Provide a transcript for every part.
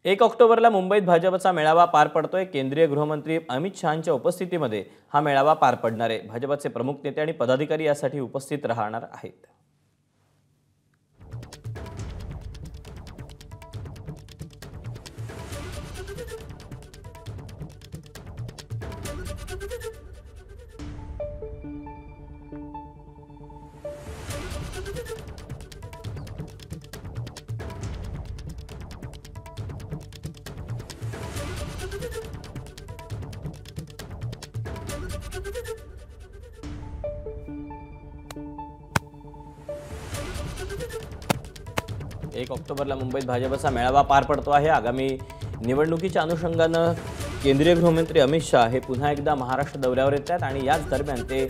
1 ऑक्टोबरला मुंबईत भाजपचा मेळावा पार पडतोय। केंद्रीय गृहमंत्री अमित शहांच्या उपस्थितीमध्ये हा मेळावा पार पडणार आहे। भाजपचे प्रमुख नेते आणि पदाधिकारी यासाठी उपस्थित राहणार आहेत। 1 ऑक्टोबरला मुंबईत भाजपचा मेळावा पार पडतो आहे। आगामी निवडणुकीच्या अनुषंगाने केंद्रीय गृहमंत्री अमित शहा हे पुन्हा एकदा महाराष्ट्र दौऱ्यावर येत आहेत आणि याच दरम्यान ते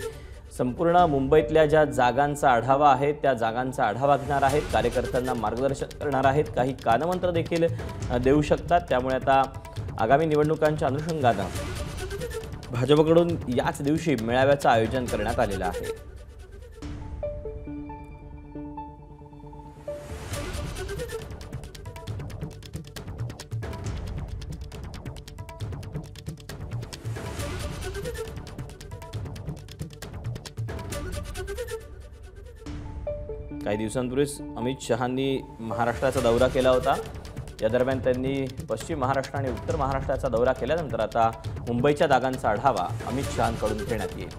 संपूर्ण मुंबईतल्या ज्या जागांचा आढावा आहे त्या जागांचा आढावा घेणार आहेत, कार्यकर्त्यांना मार्गदर्शन करणार आहेत, काही कानमंत्र देखील देऊ शकतात। त्यामुळे आता आगामी निवडणुकांच्या अनुषंगाने भाजपकडून याच दिवशी मेळाव्याचं आयोजन करण्यात आलेलं आहे। काही दिवसांपूर्वीच अमित शहांनी महाराष्ट्राचा दौरा केला होता। या दरम्यान त्यांनी पश्चिम महाराष्ट्र आणि उत्तर महाराष्ट्राचा दौरा केल्यानंतर आता मुंबईच्या जागांचा आढावा अमित शहांकडून घेण्यात येईल।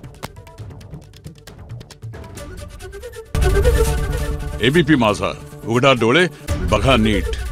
एबीपी माझा, उघडा डोळे बघा नीट।